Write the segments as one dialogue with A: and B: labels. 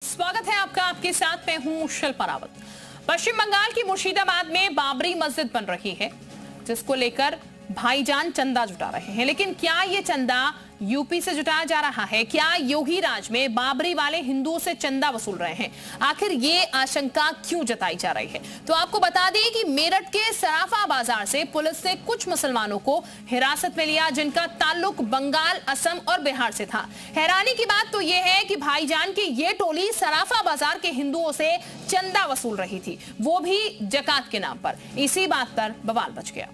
A: स्वागत है आपका, आपके साथ मैं हूं शिल्पा रावत। पश्चिम बंगाल की मुर्शिदाबाद में बाबरी मस्जिद बन रही है, जिसको लेकर भाईजान चंदा जुटा रहे हैं। लेकिन क्या ये चंदा यूपी से जुटाया जा रहा है? क्या योगी राज में बाबरी वाले हिंदुओं से चंदा वसूल रहे हैं? आखिर ये आशंका क्यों जताई जा रही है? तो आपको बता दें कि मेरठ के सराफा बाजार से पुलिस ने कुछ मुसलमानों को हिरासत में लिया, जिनका ताल्लुक बंगाल, असम और बिहार से था। हैरानी की बात तो यह है कि भाईजान की ये टोली सराफा बाजार के हिंदुओं से चंदा वसूल रही थी, वो भी जकात के नाम पर। इसी बात पर बवाल बच गया।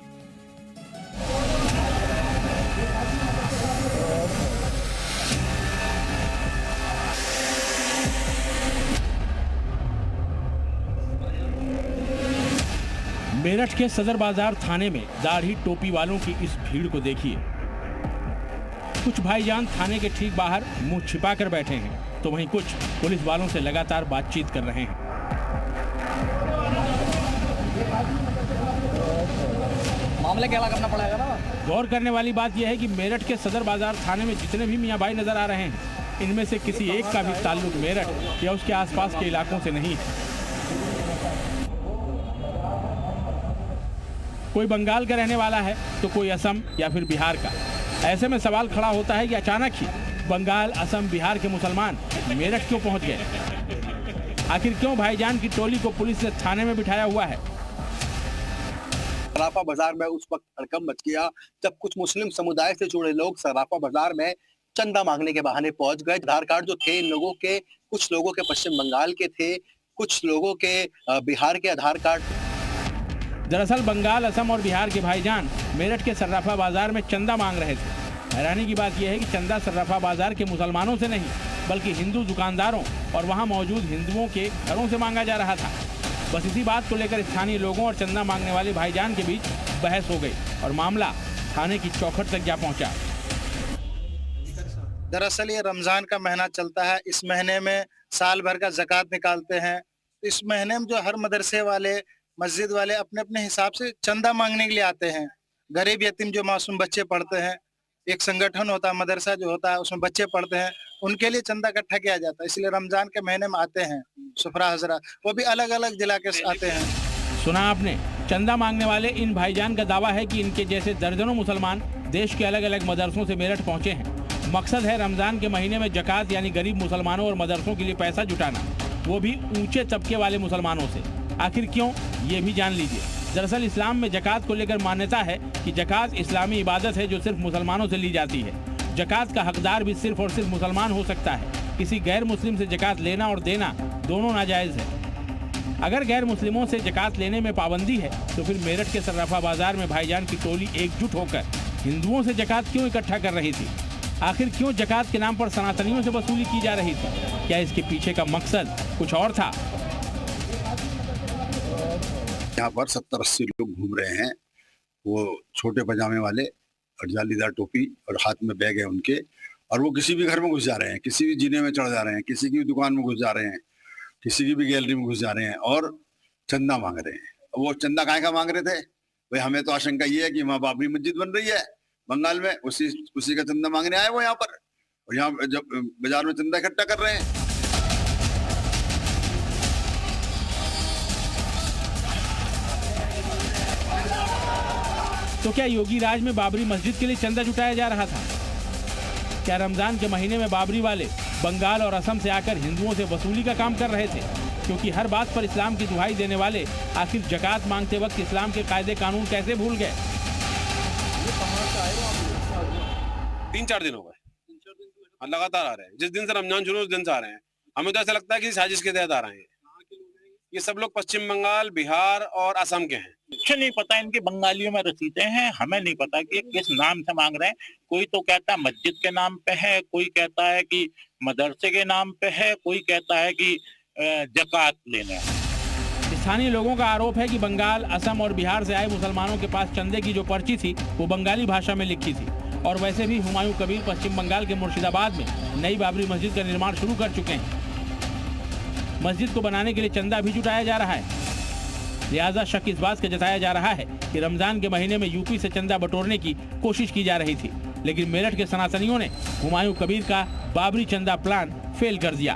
B: मेरठ के सदर बाजार थाने में दाढ़ी टोपी वालों की इस भीड़ को देखिए। कुछ भाईजान थाने के ठीक बाहर मुंह छिपा कर बैठे हैं, तो वहीं कुछ पुलिस वालों से लगातार बातचीत कर रहे हैं।
C: मामले क्या करना पड़ेगा ना।
B: गौर करने वाली बात यह है कि मेरठ के सदर बाजार थाने में जितने भी मियां भाई नजर आ रहे हैं, इनमें से किसी एक का भी ताल्लुक मेरठ या उसके आसपास के इलाकों से नहीं है। कोई बंगाल का रहने वाला है तो कोई असम या फिर बिहार का। ऐसे में सवाल खड़ा होता है कि अचानक ही बंगाल, असम, बिहार के मुसलमान मेरठ क्यों पहुंच गए? आखिर क्यों भाईजान की टोली को पुलिस ने थाने में बिठाया हुआ है?
D: सराफा बाजार में उस वक्त हड़कंप मच गया जब कुछ मुस्लिम समुदाय से जुड़े लोग सराफा बाजार में चंदा मांगने के बहाने पहुंच गए। आधार कार्ड जो थे इन लोगों के, कुछ लोगों के पश्चिम बंगाल के थे, कुछ लोगों के बिहार के आधार कार्ड।
B: दरअसल बंगाल, असम और बिहार के भाईजान मेरठ के सर्राफा बाजार में चंदा मांग रहे थे। हैरानी की बात यह है कि चंदा सर्राफा बाजार के मुसलमानों से नहीं, बल्कि हिंदू दुकानदारों और वहां मौजूद हिंदुओं के घरों से मांगा जा रहा था। बस इसी बात को लेकर स्थानीय लोगों और चंदा मांगने वाले भाईजान के बीच बहस हो गई और मामला थाने की चौखट तक जा पहुंचा।
E: दरअसल ये रमजान का महीना चलता है, इस महीने में साल भर का ज़कात निकालते हैं। इस महीने में जो हर मदरसे वाले, मस्जिद वाले अपने अपने हिसाब से चंदा मांगने के लिए आते हैं। गरीब यतीम जो मासूम बच्चे पढ़ते हैं, एक संगठन होता है, मदरसा जो होता है, उसमें बच्चे पढ़ते हैं, उनके लिए चंदा इकट्ठा किया जाता है। इसलिए रमजान के महीने में आते हैं सुफरा हजरा, वो भी अलग अलग जिला के आते हैं।
B: सुना आपने, चंदा मांगने वाले इन भाईजान का दावा है कि इनके जैसे दर्जनों मुसलमान देश के अलग अलग मदरसों से मेरठ पहुंचे हैं। मकसद है रमजान के महीने में जकात यानी गरीब मुसलमानों और मदरसों के लिए पैसा जुटाना, वो भी ऊंचे तबके वाले मुसलमानों से। आखिर क्यों, ये भी जान लीजिए। दरअसल इस्लाम में जकात को लेकर मान्यता है कि जकात इस्लामी इबादत है जो सिर्फ मुसलमानों से ली जाती है। जकात का हकदार भी सिर्फ और सिर्फ मुसलमान हो सकता है। किसी गैर मुस्लिम से जकात लेना और देना दोनों नाजायज है। अगर गैर मुस्लिमों से जकात लेने में पाबंदी है तो फिर मेरठ के सर्राफा बाजार में भाईजान की टोली एकजुट होकर हिंदुओं से जकात क्यों इकट्ठा कर रही थी? आखिर क्यों जकात के नाम पर सनातनियों से वसूली की जा रही थी? क्या इसके पीछे का मकसद कुछ और था?
F: यहाँ पर 70-80 लोग घूम रहे हैं। वो छोटे पजामे वाले और जालीदार टोपी और हाथ में बैग है उनके, और वो किसी भी घर में घुस जा रहे हैं, किसी भी जीने में चढ़ जा रहे हैं, किसी की भी दुकान में घुस जा रहे हैं, किसी की भी गैलरी में घुस जा रहे हैं और चंदा मांग रहे हैं। वो चंदा काहे का मांग रहे थे भाई? हमें तो आशंका ये है कि वहाँ बाबरी मस्जिद बन रही है बंगाल में, उसी का चंदा मांगने आए वो यहाँ पर, और यहाँ जब बाजार में चंदा इकट्ठा कर रहे हैं।
B: तो क्या योगी राज में बाबरी मस्जिद के लिए चंदा जुटाया जा रहा था? क्या रमजान के महीने में बाबरी वाले बंगाल और असम से आकर हिंदुओं से वसूली का काम कर रहे थे? क्योंकि हर बात पर इस्लाम की दुहाई देने वाले आखिर जकात मांगते वक्त इस्लाम के कायदे कानून कैसे भूल गए?
G: 3-4 दिन हो गए लगातार आ रहे हैं। जिस दिन से रमजान शुरू उस दिन से आ रहे हैं। हमें तो ऐसा लगता है कि साजिश के तहत आ रहे हैं। ये सब लोग पश्चिम बंगाल, बिहार और असम के हैं।
H: कुछ नहीं पता, इनके बंगालियों में रसीदें हैं, हमें नहीं पता कि किस नाम से मांग रहे हैं। कोई तो कहता है मस्जिद के नाम पे है, कोई कहता है कि मदरसे के नाम पे है, कोई कहता है कि जकात लेने।
B: स्थानीय लोगों का आरोप है कि बंगाल, असम और बिहार से आए मुसलमानों के पास चंदे की जो पर्ची थी वो बंगाली भाषा में लिखी थी। और वैसे भी हुमायूं कबीर पश्चिम बंगाल के मुर्शिदाबाद में नई बाबरी मस्जिद का निर्माण शुरू कर चुके हैं। मस्जिद को बनाने के लिए चंदा भी जुटाया जा रहा है। लिहाजा शक इस बात का जताया जा रहा है कि रमजान के महीने में यूपी से चंदा बटोरने की कोशिश की जा रही थी, लेकिन मेरठ के सनातनियों ने हुमायूं कबीर का बाबरी चंदा प्लान फेल कर दिया।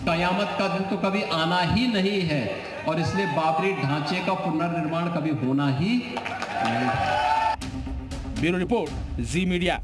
I: कयामत का दिन तो कभी आना ही नहीं है और इसलिए बाबरी ढांचे का पुनर्निर्माण कभी होना ही नहीं।
B: ब्यूरो रिपोर्ट, जी मीडिया।